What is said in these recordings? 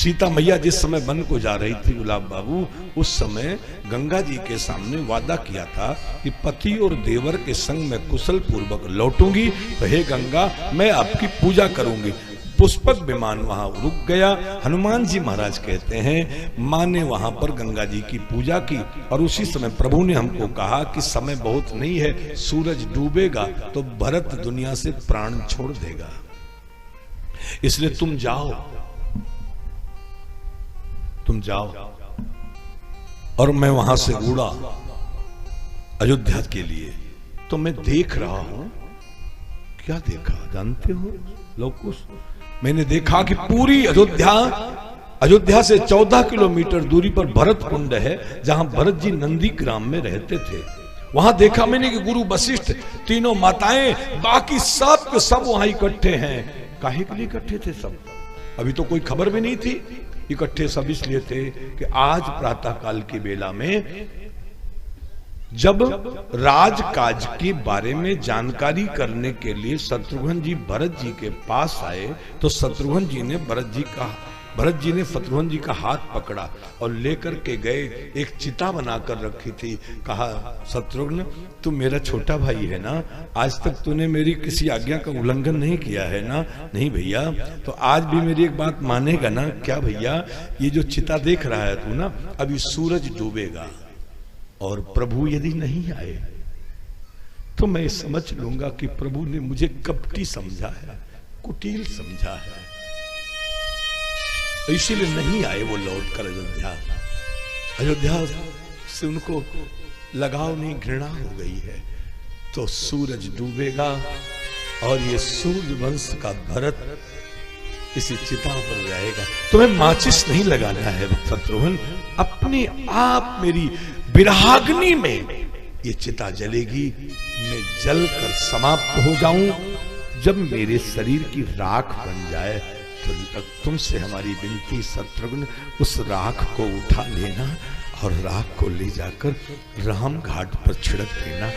सीता मैया जिस समय वन को जा रही थी गुलाब बाबू, उस समय गंगा जी के सामने वादा किया था कि पति और देवर के संग में कुशल पूर्वक लौटूंगी, तो हे गंगा मैं आपकी पूजा करूंगी। पुष्पक विमान वहां रुक गया। हनुमान जी महाराज कहते हैं माँ ने वहां पर गंगा जी की पूजा की, और उसी समय प्रभु ने हमको कहा कि समय बहुत नहीं है, सूरज डूबेगा तो भरत दुनिया से प्राण छोड़ देगा, इसलिए तुम जाओ। और मैं वहां से उड़ा अयोध्या के लिए। तो मैं देख रहा हूं, क्या देखा जानते हो लोकुश? मैंने देखा कि पूरी अयोध्या से 14 किलोमीटर दूरी पर भरत कुंड है, जहां भरत जी नंदी ग्राम में रहते थे। वहां देखा मैंने कि गुरु वशिष्ठ, तीनों माताएं, बाकी सब के सब वहां इकट्ठे हैं। काहे के लिए इकट्ठे थे सब? अभी तो कोई खबर भी नहीं थी। इकट्ठे सब इसलिए थे कि आज प्रातः काल की बेला में जब राजकाज के बारे में जानकारी करने के लिए शत्रुघ्न जी भरत जी के पास आए, तो शत्रुघ्न जी ने भरत जी ने शत्रुघ्न जी का हाथ पकड़ा और लेकर के गए। एक चिता बनाकर रखी थी। कहा शत्रुघ्न तू मेरा छोटा भाई है ना, आज तक तूने मेरी किसी आज्ञा का उल्लंघन नहीं किया है ना? नहीं भैया, तो आज भी मेरी एक बात मानेगा ना? क्या भैया, ये जो चिता देख रहा है तू ना, अभी सूरज डूबेगा और प्रभु यदि नहीं आए तो मैं समझ लूंगा कि प्रभु ने मुझे कपटी समझा है, कुटिल समझा है, इसीलिए नहीं आए वो लौट कर अयोध्या से उनको लगाव नहीं, घृणा हो गई है। तो सूरज डूबेगा और ये सूर्य वंश का भरत इसी चिता पर जाएगा। तुम्हें माचिस नहीं लगाना है शत्रुघ्न, अपने आप मेरी विराग्नि में ये चिता जलेगी, मैं जल कर समाप्त हो जाऊं। जब मेरे शरीर की राख बन जाए तो तुमसे हमारी विनती शत्रुघ्न, उस राख को उठा लेना और राख को ले जाकर राम घाट पर छिड़क देना।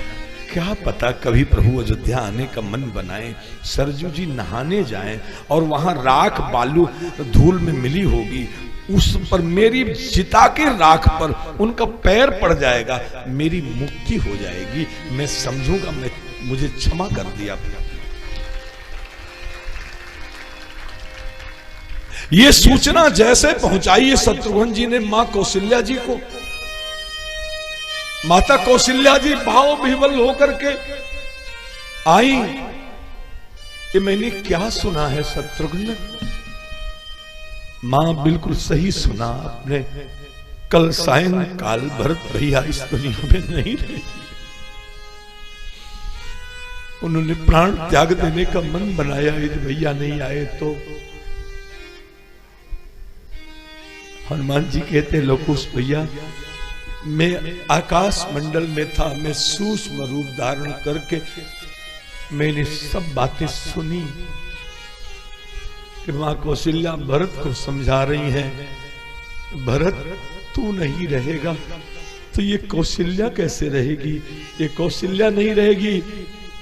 क्या पता कभी प्रभु अयोध्या आने का मन बनाए, सरजू जी नहाने जाएं और वहां राख बालू धूल में मिली होगी, उस पर मेरी चिता के राख पर उनका पैर पड़ जाएगा, मेरी मुक्ति हो जाएगी। मैं समझूंगा मुझे क्षमा कर दिया। ये सूचना जैसे पहुंचाई है शत्रुघ्न जी ने मां कौशल्या जी को, माता कौशल्या जी भाव विह्वल होकर के आई कि मैंने क्या सुना है शत्रुघ्न? मां बिल्कुल सही सुना आपने, कल सायंकाल भरत भैया इस दुनिया में नहीं रहे, उन्होंने प्राण त्याग देने का मन बनाया, यदि भैया नहीं आए तो। हनुमान जी कहते लोकुश भैया, मैं आकाश मंडल में था, मैं सूक्ष्म रूप धारण करके मैंने सब बातें सुनी कि मां कौशल्या भरत को समझा रही हैं, भरत तू नहीं रहेगा तो ये कौशल्या कैसे रहेगी? ये कौशल्या नहीं रहेगी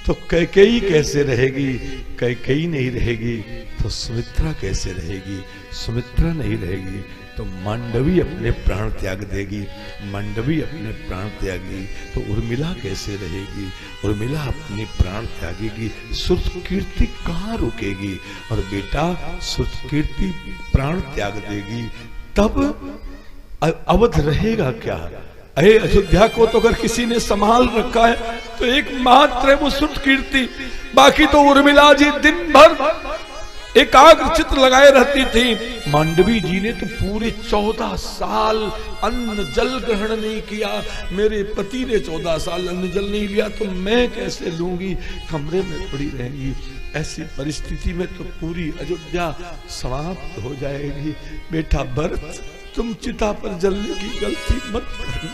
तो कैकेयी कैसे रहेगी? कैकेयी नहीं रहेगी तो सुमित्रा कैसे रहेगी? सुमित्रा नहीं रहेगी तो मांडवी अपने प्राण त्याग देगी, मांडवी अपने प्राण त्यागी तो उर्मिला कैसे रहेगी? उर्मिला अपने प्राण त्यागेगी, श्रुतकीर्ति कहाँ रुकेगी? और बेटा श्रुतकीर्ति प्राण त्याग देगी, तब अवध रहेगा क्या? अरे अयोध्या को तो अगर किसी ने संभाल रखा है तो एक मात्र है वो श्रुतकीर्ति, बाकी तो उर्मिला जी दिन भर एकाग्र चित्र लगाए रहती थी। मांडवी जी ने तो पूरे 14 साल अन्न जल ग्रहण नहीं किया, मेरे पति ने 14 साल अन्न जल नहीं लिया तो मैं कैसे लूंगी? कमरे में पड़ी रहेंगी। ऐसी परिस्थिति में तो पूरी अयोध्या समाप्त हो जाएगी। बेटा भरत, तुम चिता पर जलने की गलती मत करना।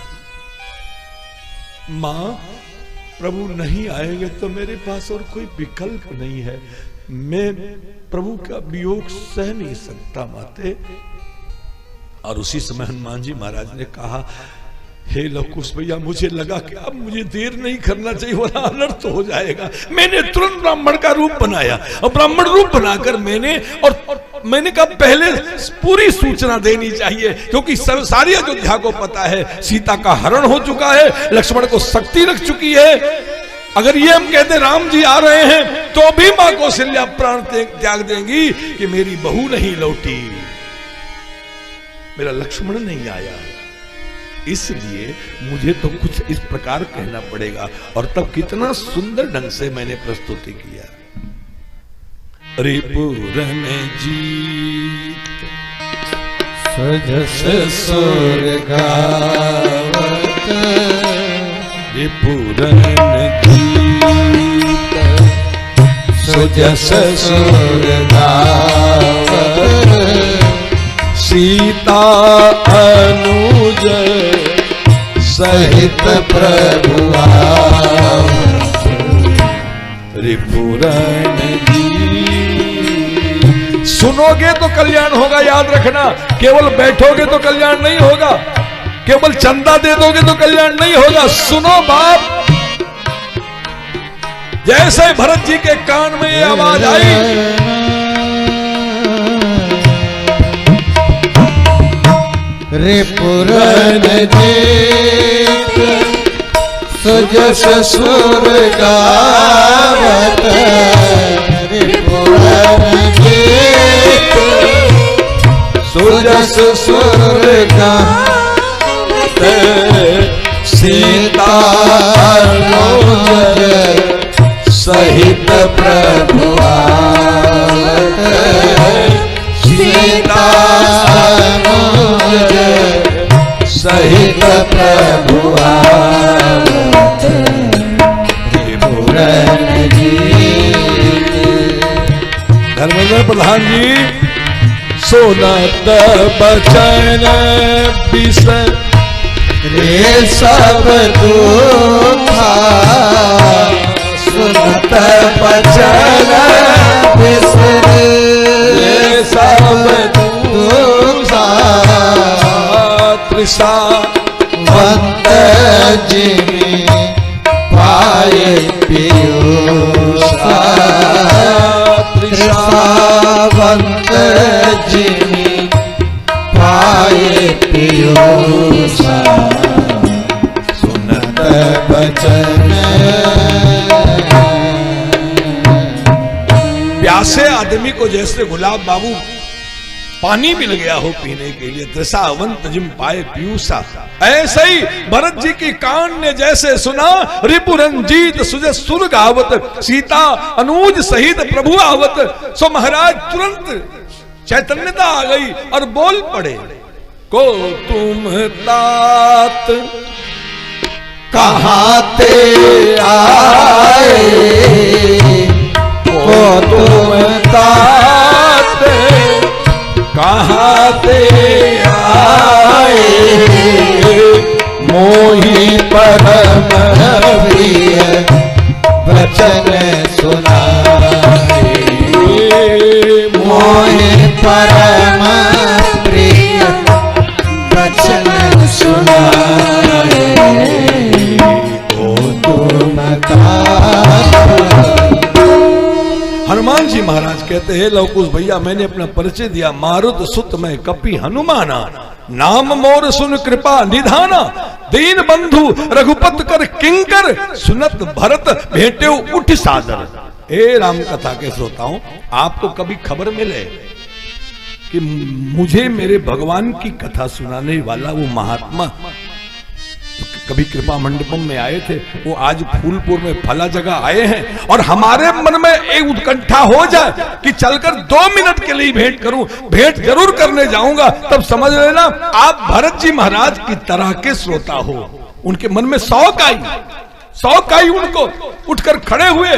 मां, प्रभु नहीं आएंगे तो मेरे पास और कोई विकल्प नहीं है, मैं प्रभु का वियोग सह नहीं सकता माते। और उसी समय हनुमान जी महाराज ने कहा, हे लवकुश भैया, मुझे लगा कि अब मुझे देर नहीं करना चाहिए वरना अनर्थ हो जाएगा। मैंने तुरंत ब्राह्मण का रूप बनाया और ब्राह्मण रूप बनाकर मैंने और मैंने कहा पहले पूरी सूचना देनी चाहिए, क्योंकि सारी अयोध्या को पता है सीता का हरण हो चुका है, लक्ष्मण को शक्ति लग चुकी है। अगर ये हम कहते राम जी आ रहे हैं तो भी मां कौशल्या प्राण त्याग देंगी कि मेरी बहू नहीं लौटी, मेरा लक्ष्मण नहीं आया, इसलिए मुझे तो कुछ इस प्रकार कहना पड़ेगा। और तब कितना सुंदर ढंग से मैंने प्रस्तुति किया। रिपुरन जीत सजस सुर गावत, रिपुरन जीत सजस सुर गावत, सीता अनुज सहित प्रभु आवत, रिपुरन जीत। सुनोगे तो कल्याण होगा, याद रखना। केवल बैठोगे तो कल्याण नहीं होगा, केवल चंदा दे दोगे तो कल्याण नहीं होगा। सुनो बाप, जैसे भरत जी के कान में ये आवाज आई, रिपुरन जीत सजस सुर गावत, रिपुरन जीत सजस सुर गावत, सीता अनुज सहित प्रभु आवत, सीता अनुज सहित प्रभु आवत, रिपुरन जीत। धर्मेंद्र प्रधान जी, सुनत बचन बिसर रे सब दुखा, सुनत बचन बिसर रे सब दुखा, तृषा वंत जिमि पाए पीयूषा, तृषावंत जिमि पाए पीयूषा, सुनत बचन। प्यासे आदमी को जैसे गुलाब बाबू पानी मिल गया हो पीने के लिए, तृषावंत जिम पाए पीयूषा, ऐसे ही भरत जी की कान ने जैसे सुना रिपुरंजीत सुजय सुर गावत, सीता अनुज सहित प्रभु आवत, सो महाराज तुरंत चैतन्यता आ गई और बोल पड़े, को तुम तात कहाँ ते आए, को तुम तात कहाँ ते आए, मोहि परम प्रिय वचन सुनाए, मोहि परम प्रिय वचन सुनाए, ओ तुम हनुमान जी महाराज कहते हैं, लवकुश भैया मैंने अपना परिचय दिया, मारुत सुत में कपि हनुमाना, नाम मोर सुन कृपा निधाना, दीन बंधु रघुपत कर किंकर, सुनत भरत भेटे उठ सादर। ए राम कथा के श्रोताओं, आपको कभी खबर मिले कि मुझे मेरे भगवान की कथा सुनाने वाला वो महात्मा कभी कृपा मंडपम में आए थे, वो आज फूलपुर में फला जगह आए हैं, और हमारे मन में एक उत्कंठा हो जाए कि चलकर 2 मिनट के लिए भेंट करूं, भेंट जरूर करने जाऊंगा, तब समझ लेना आप भरत जी महाराज की तरह के श्रोता हो। उनके मन में शौक आई उनको, उठकर खड़े हुए,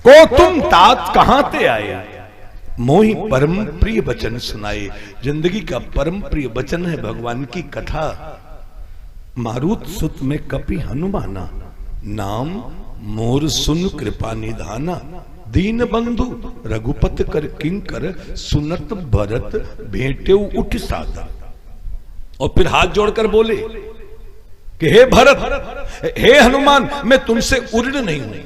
को तुम तात कहां ते आए, मोहि परम प्रिय वचन सुनाए। जिंदगी का परम प्रिय वचन है भगवान की कथा। मारुत सुत में कपि हनुमाना, नाम मोर सुन कृपा निधाना, दीन बंधु रघुपत कर किंकर, सुनत भरत भेंटे उठ सादा। और फिर हाथ जोड़कर बोले कि हे भरत, हे हनुमान, मैं तुमसे उऋण नहीं हूं,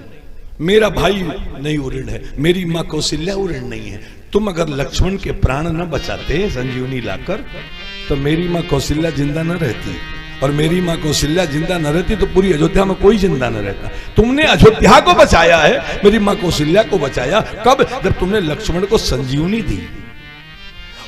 मेरा भाई नहीं उऋण है, मेरी मां कौशल्या उऋण नहीं है, तुम अगर लक्ष्मण के प्राण न बचाते संजीवनी लाकर, तो मेरी मां कौशल्या जिंदा न रहती, और मेरी मां कौशल्या जिंदा न रहती तो पूरी अयोध्या में कोई जिंदा न रहता। तुमने अयोध्या को बचाया है, मेरी मां कौशल्या को बचाया। कब? जब तुमने लक्ष्मण को संजीवनी दी।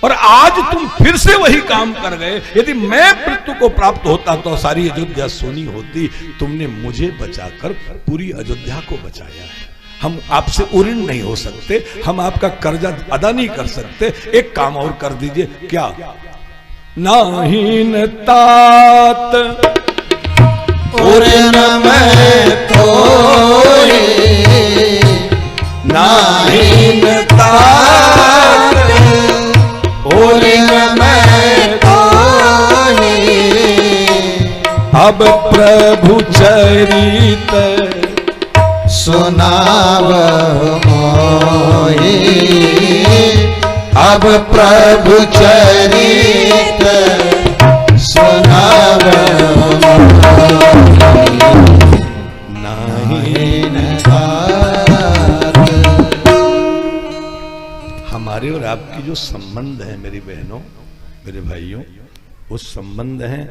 और आज तुम फिर से वही काम कर गए। यदि मैं मृत्यु को प्राप्त होता तो सारी अयोध्या सोनी होती। तुमने मुझे बचाकर पूरी अयोध्या को बचाया है। हम आपसे ऋण नहीं हो सकते, हम आपका कर्जा अदा नहीं कर सकते। एक काम और कर दीजिए। क्या? नाहीन तात उरण में कोई, नाहीन तात उरण में कोई, अब प्रभु चरित सुनाव मोहि, अब प्रभु चरित सुनाव नाहीन। हमारे और आपकी जो संबंध है मेरी बहनों, मेरे भाइयों, वो संबंध है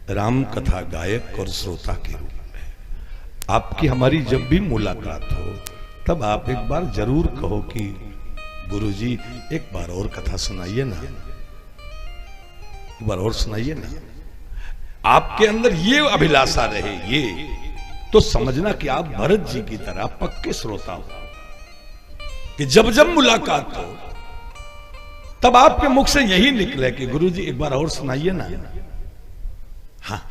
राम कथा गायक और श्रोता के रूप में। आपकी हमारी जब भी मुलाकात हो तब आप एक बार जरूर कहो कि गुरुजी एक बार और कथा सुनाइए ना, एक बार और सुनाइए ना। आपके अंदर ये अभिलाषा रहे, ये तो समझना कि आप भरत जी की तरह पक्के श्रोता हो, कि जब जब मुलाकात हो तब आपके मुख से यही निकले कि गुरुजी एक बार और सुनाइए ना। हाँ,